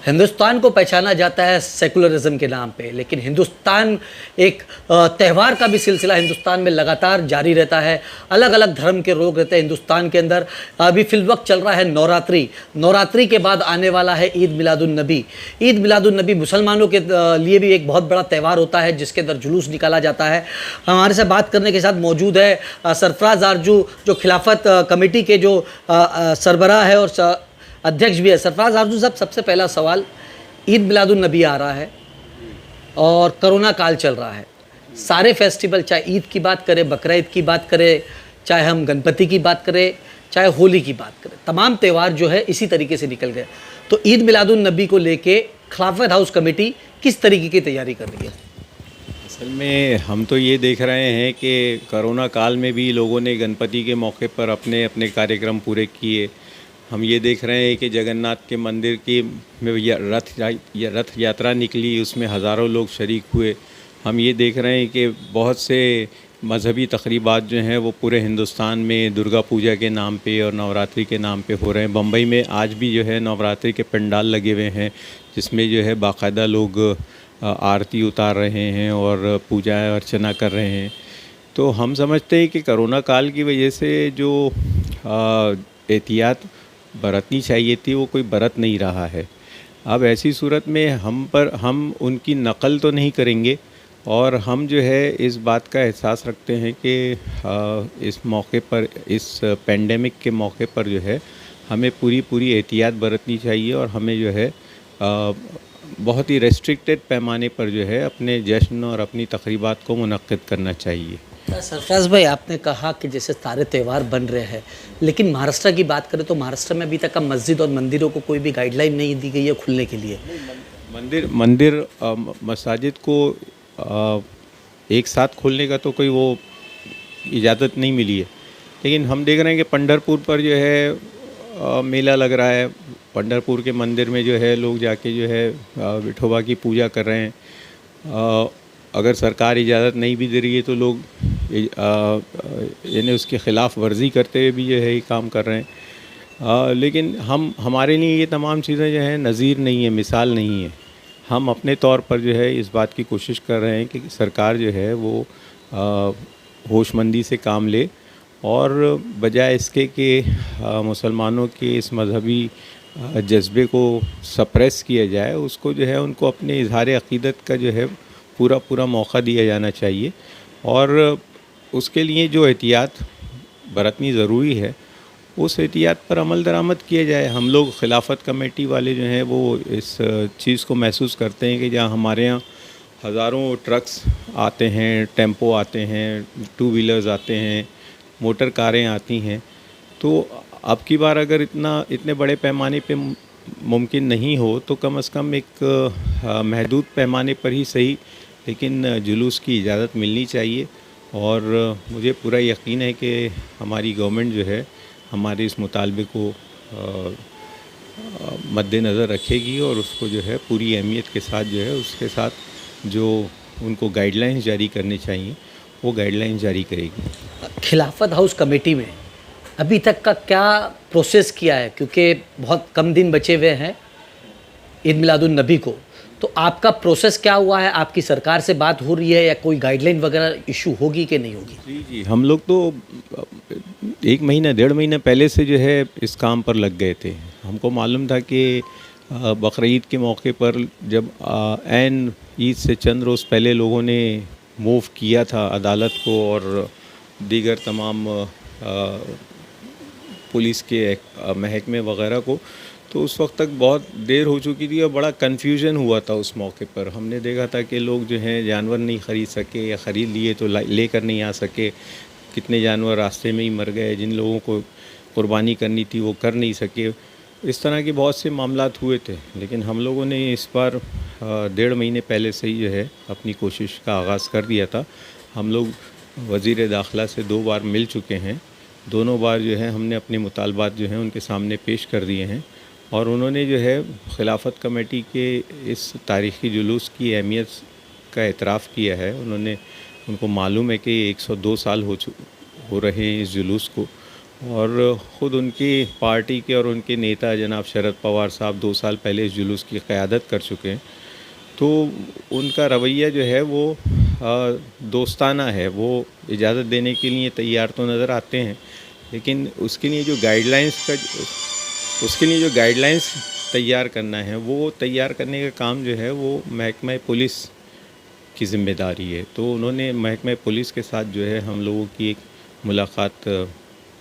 हिंदुस्तान को पहचाना जाता है सेकुलरिज्म के नाम पे, लेकिन हिंदुस्तान एक त्यौहार का भी सिलसिला हिंदुस्तान में लगातार जारी रहता है। अलग अलग धर्म के लोग रहते हैं हिंदुस्तान के अंदर। अभी फिलवक्त चल रहा है नवरात्रि। नवरात्रि के बाद आने वाला है ईद मिलादुन नबी। ईद मिलादुन नबी मुसलमानों के लिए भी एक बहुत बड़ा त्यौहार होता है, जिसके अंदर जुलूस निकाला जाता है। हमारे से बात करने के साथ मौजूद है सरफराज आरजू, जो खिलाफत कमेटी के जो सरबराह है और अध्यक्ष भी है। सरफराज आरजू साहब, सबसे पहला सवाल, ईद मिलादुन नबी आ रहा है और कोरोना काल चल रहा है। सारे फेस्टिवल, चाहे ईद की बात करें, बकरा ईद की बात करें, चाहे हम गणपति की बात करें, चाहे होली की बात करें, तमाम त्यौहार जो है इसी तरीके से निकल गए। तो ईद मिलादुन नबी को लेके खिलाफत हाउस कमेटी किस तरीके की तैयारी कर रही है? असल में हम तो ये देख रहे हैं कि कोरोना काल में भी लोगों ने गणपति के मौके पर अपने अपने कार्यक्रम पूरे किए। हम ये देख रहे हैं कि जगन्नाथ के मंदिर की में रथ यात्रा निकली, उसमें हज़ारों लोग शरीक हुए। हम ये देख रहे हैं कि बहुत से मजहबी तक़रीबात जो हैं वो पूरे हिंदुस्तान में दुर्गा पूजा के नाम पे और नवरात्रि के नाम पे हो रहे हैं। बम्बई में आज भी जो है नवरात्रि के पंडाल लगे हुए हैं, जिसमें जो है बाकायदा लोग आरती उतार रहे हैं और पूजा अर्चना कर रहे हैं। तो हम समझते हैं कि कोरोना काल की वजह से जो एहतियात बरतनी चाहिए थी वो कोई बरत नहीं रहा है। अब ऐसी सूरत में हम उनकी नकल तो नहीं करेंगे, और हम जो है इस बात का एहसास रखते हैं कि इस मौके पर, इस पेंडेमिक के मौके पर जो है हमें पूरी एहतियात बरतनी चाहिए, और हमें जो है बहुत ही रेस्ट्रिक्टेड पैमाने पर जो है अपने जश्न और अपनी तक़रीबात को मुनक्किद करना चाहिए। सरफराज भाई, आपने कहा कि जैसे सारे त्यौहार बन रहे हैं, लेकिन महाराष्ट्र की बात करें तो महाराष्ट्र में अभी तक का मस्जिद और मंदिरों को कोई भी गाइडलाइन नहीं दी गई है खुलने के लिए। मसाजिद को एक साथ खोलने का तो कोई वो इजाज़त नहीं मिली है, लेकिन हम देख रहे हैं कि पंढरपुर पर जो है मेला लग रहा है। पंढरपुर के मंदिर में जो है लोग जाके जो है विठोबा की पूजा कर रहे हैं। अगर सरकार इजाज़त नहीं भी दे रही है तो लोग यानी उसके ख़िलाफ़ वर्जी करते हुए भी जो है ये काम कर रहे हैं। लेकिन हमारे लिए ये तमाम चीज़ें जो हैं नज़ीर नहीं है, मिसाल नहीं है। हम अपने तौर पर जो है इस बात की कोशिश कर रहे हैं कि सरकार जो है वो होशमंदी से काम ले, और बजाय इसके कि मुसलमानों के इस मजहबी जज्बे को सप्रेस किया जाए, उसको जो है उनको अपने इज़हार अक़ीदत का जो है पूरा मौका दिया जाना चाहिए। और उसके लिए जो एहतियात बरतनी ज़रूरी है उस एहतियात पर अमल दरामद किया जाए। हम लोग खिलाफत कमेटी वाले जो हैं वो इस चीज़ को महसूस करते हैं कि जहाँ हमारे यहाँ हज़ारों ट्रक्स आते हैं, टेम्पो आते हैं, टू व्हीलर्स आते हैं, मोटर कारें आती हैं, तो अब की बार अगर इतने बड़े पैमाने पे मुमकिन नहीं हो तो कम से कम एक महदूद पैमाने पर ही सही, लेकिन जुलूस की इजाज़त मिलनी चाहिए। और मुझे पूरा यकीन है कि हमारी गवर्नमेंट जो है हमारे इस मुतालबे को मद्देनज़र रखेगी, और उसको जो है पूरी अहमियत के साथ जो है उसके साथ जो उनको गाइडलाइंस जारी करने चाहिए वो गाइडलाइंस जारी करेगी। खिलाफत हाउस कमेटी में अभी तक का क्या प्रोसेस किया है, क्योंकि बहुत कम दिन बचे हुए हैं ईद मिलादुन नबी को, तो आपका प्रोसेस क्या हुआ है? आपकी सरकार से बात हो रही है या कोई गाइडलाइन वगैरह इशू होगी कि नहीं होगी? जी, हम लोग तो 1 महीना 1.5 महीना पहले से जो है इस काम पर लग गए थे। हमको मालूम था कि बकरा ईद के मौके पर जब ऐन ईद से चंद रोज़ पहले लोगों ने मूव किया था अदालत को और दीगर तमाम पुलिस के महकमे वगैरह को, तो उस वक्त तक बहुत देर हो चुकी थी और बड़ा कन्फ्यूजन हुआ था उस मौके पर। हमने देखा था कि लोग जो हैं जानवर नहीं ख़रीद सके, या ख़रीद लिए तो लेकर नहीं आ सके। कितने जानवर रास्ते में ही मर गए, जिन लोगों को कुर्बानी करनी थी वो कर नहीं सके। इस तरह के बहुत से मामलात हुए थे, लेकिन हम लोगों ने इस बार 1.5 महीने पहले से ही जो है अपनी कोशिश का आगाज़ कर दिया था। हम लोग वज़ीर दाखिला से 2 बार मिल चुके हैं। दोनों बार जो है हमने अपने मुतालबात जो हैं उनके सामने पेश कर दिए हैं, और उन्होंने जो है खिलाफत कमेटी के इस तारीख़ी जुलूस की अहमियत का एतराफ़ किया है। उनको मालूम है कि 102 साल हो रहे हैं इस जुलूस को, और ख़ुद उनकी पार्टी के और उनके नेता जनाब शरद पवार साहब 2 साल पहले इस जुलूस की क़यादत कर चुके हैं। तो उनका रवैया जो है वो दोस्ताना है, वो इजाज़त देने के लिए तैयार तो नज़र आते हैं, लेकिन उसके लिए जो गाइडलाइंस तैयार करना है, वो तैयार करने का काम जो है वो महकमा पुलिस की ज़िम्मेदारी है। तो उन्होंने महकमा पुलिस के साथ जो है हम लोगों की एक मुलाकात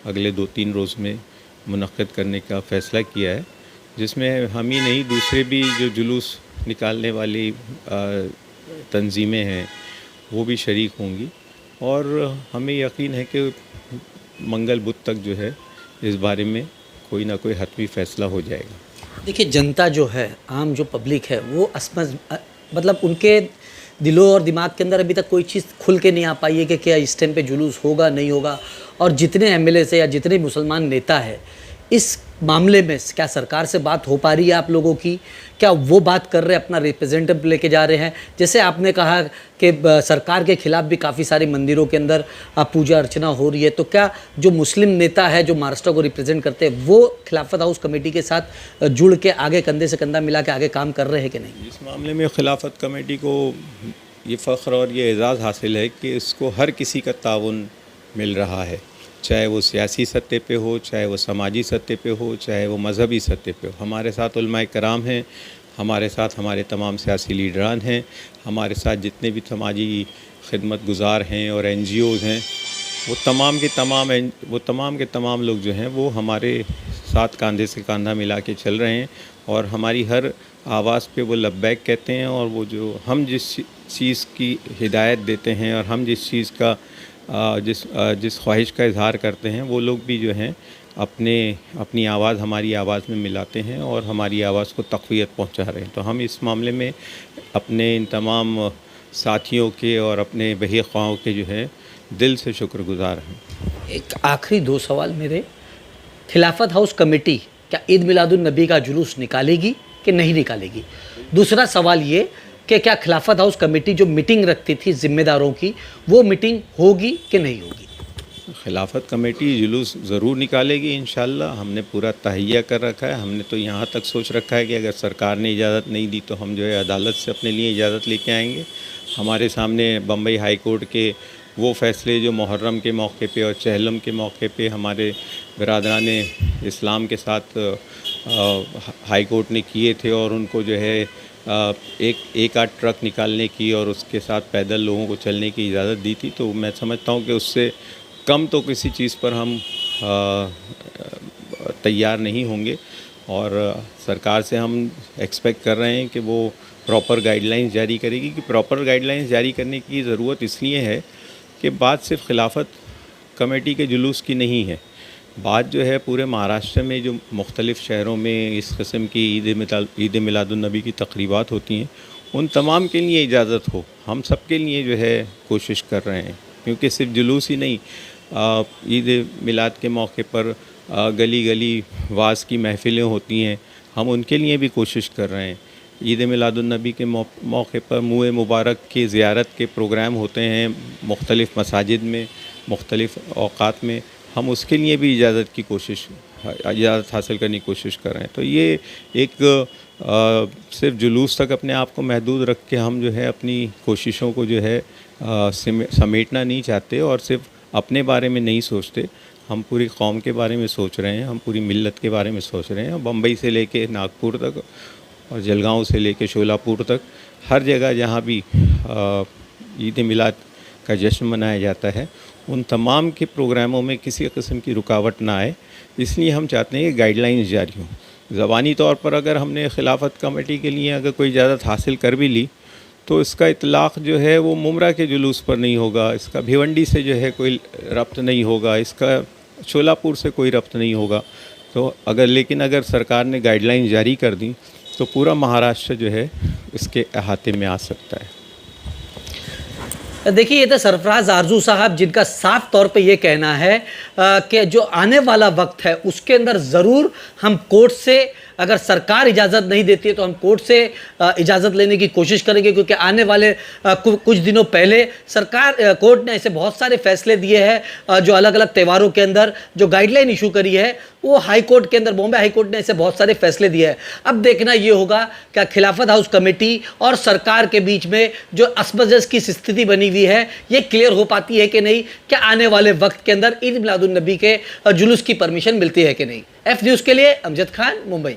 अगले 2-3 रोज़ में मुनक़्क़िद करने का फ़ैसला किया है, जिसमें हम ही नहीं दूसरे भी जो जुलूस निकालने वाली तंजीमें हैं वो भी शरीक होंगी, और हमें यकीन है कि मंगल बुध तक जो है इस बारे में कोई ना कोई हतमी फ़ैसला हो जाएगा। देखिए, जनता जो है, आम जो पब्लिक है, वो मतलब उनके दिलों और दिमाग के अंदर अभी तक कोई चीज़ खुल के नहीं आ पाई है कि क्या इस टाइम पे जुलूस होगा नहीं होगा। और जितने एमएलए से या जितने मुसलमान नेता है, इस मामले में क्या सरकार से बात हो पा रही है आप लोगों की? क्या वो बात कर रहे हैं, अपना रिप्रेजेंटेटिव लेके जा रहे हैं? जैसे आपने कहा कि सरकार के खिलाफ भी काफ़ी सारे मंदिरों के अंदर पूजा अर्चना हो रही है, तो क्या जो मुस्लिम नेता है जो महाराष्ट्र को रिप्रेजेंट करते हैं, वो खिलाफत हाउस कमेटी के साथ जुड़ के आगे कंधे से कंधा मिला के आगे काम कर रहे हैं कि नहीं? इस मामले में खिलाफत कमेटी को ये फ़ख्र और ये एज़ाज़ हासिल है कि इसको हर किसी का ताउन मिल रहा है, चाहे वो सियासी सतह पे हो, चाहे वो समाजी सतह पे हो, चाहे वो मज़हबी सतह पे हो। हमारे साथ उलमाए कराम हैं, हमारे साथ हमारे तमाम सियासी लीडरान हैं, हमारे साथ जितने भी समाजी खिदमत गुज़ार हैं और NGOज़ हैं, वो तमाम के तमाम लोग जो हैं वो हमारे साथ कंधे से कंधा मिला के चल रहे हैं, और हमारी हर आवाज़ पे वो लब्बैक कहते हैं। और वो जो हम जिस चीज़ की हिदायत देते हैं और हम जिस चीज़ का जिस ख्वाहिश का इज़हार करते हैं, वो लोग भी जो हैं अपनी आवाज़ हमारी आवाज़ में मिलाते हैं और हमारी आवाज़ को तक़वियत पहुंचा रहे हैं। तो हम इस मामले में अपने इन तमाम साथियों के और अपने बही ख्वाहों के जो है दिल से शुक्रगुज़ार हैं। एक आखिरी 2 सवाल मेरे। खिलाफत हाउस कमेटी क्या ईद मिलादुन नबी का जुलूस निकालेगी कि नहीं निकालेगी? दूसरा सवाल ये कि क्या खिलाफत हाउस कमेटी जो मीटिंग रखती थी ज़िम्मेदारों की, वो मीटिंग होगी कि नहीं होगी? खिलाफत कमेटी जुलूस ज़रूर निकालेगी इंशाअल्लाह। हमने पूरा तहैया कर रखा है। हमने तो यहाँ तक सोच रखा है कि अगर सरकार ने इजाज़त नहीं दी तो हम जो है अदालत से अपने लिए इजाज़त लेके आएंगे। हमारे सामने बम्बई हाई कोर्ट के वो फ़ैसले जो मुहर्रम के मौके पे और चहलम के मौके पे हमारे बिरादरान इस्लाम के साथ हाई कोर्ट ने किए थे, और उनको जो है एक आध ट्रक निकालने की और उसके साथ पैदल लोगों को चलने की इजाज़त दी थी। तो मैं समझता हूँ कि उससे कम तो किसी चीज़ पर हम तैयार नहीं होंगे, और सरकार से हम एक्सपेक्ट कर रहे हैं कि वो प्रॉपर गाइडलाइंस जारी करेगी। कि प्रॉपर गाइडलाइंस जारी करने की ज़रूरत इसलिए है कि बात सिर्फ खिलाफत कमेटी के जुलूस की नहीं है, बात जो है पूरे महाराष्ट्र में जो मुख्तलिफ़ शहरों में इस किस्म की ईद मिलादुन्नबी की तक़रीबात होती हैं, उन तमाम के लिए इजाज़त हो। हम सब के लिए जो है कोशिश कर रहे हैं, क्योंकि सिर्फ जुलूस ही नहीं, ईद मिलाद के मौके पर गली गली वाज़ की महफ़िलें होती हैं, हम उनके लिए भी कोशिश कर रहे हैं। ईद मिलादुन्नबी के मौके पर मुँह मुबारक की ज़ियारत के प्रोग्राम होते हैं मुख्तलिफ़ मसाजिद में, मुख्तलिफ़ औक़ात में, हम उसके लिए भी इजाज़त हासिल करने की कोशिश कर रहे हैं। तो ये एक सिर्फ जुलूस तक अपने आप को महदूद रख के हम जो है अपनी कोशिशों को जो है समेटना नहीं चाहते, और सिर्फ अपने बारे में नहीं सोचते, हम पूरी कौम के बारे में सोच रहे हैं, हम पूरी मिल्लत के बारे में सोच रहे हैं। बम्बई से लेके नागपुर तक और जलगांव से लेके शोलापुर तक, हर जगह जहाँ भी ईद मिलाद का जश्न मनाया जाता है, उन तमाम के प्रोग्रामों में किसी किस्म की रुकावट ना आए, इसलिए हम चाहते हैं कि गाइडलाइंस जारी हों। ज़बानी तौर पर अगर हमने खिलाफत कमेटी के लिए अगर कोई इजाज़त हासिल कर भी ली, तो इसका इतलाक़ जो है वो मुमरा के जुलूस पर नहीं होगा, इसका भिवंडी से जो है कोई रब्त नहीं होगा, इसका शोलापुर से कोई रब्त नहीं होगा। तो लेकिन अगर सरकार ने गाइडलाइंस जारी कर दी तो पूरा महाराष्ट्र जो है इसके अहाते में आ सकता है। देखिए, ये तो सरफराज आरजू साहब, जिनका साफ तौर पे ये कहना है कि जो आने वाला वक्त है उसके अंदर ज़रूर हम कोर्ट से अगर सरकार इजाज़त नहीं देती है तो हम कोर्ट से इजाज़त लेने की कोशिश करेंगे, क्योंकि आने वाले कुछ दिनों पहले कोर्ट ने ऐसे बहुत सारे फैसले दिए हैं जो अलग अलग त्योहारों के अंदर जो गाइडलाइन इशू करी है, वो हाई कोर्ट के अंदर, बॉम्बे हाई कोर्ट ने ऐसे बहुत सारे फैसले दिए हैं। अब देखना ये होगा क्या खिलाफत हाउस कमेटी और सरकार के बीच में जो असमंजस की स्थिति बनी हुई है ये क्लियर हो पाती है कि नहीं, क्या आने वाले वक्त के अंदर ईद मिलादुन नबी के जुलूस की परमिशन मिलती है कि नहीं। एफ न्यूज़ के लिए अमजद खान, मुंबई।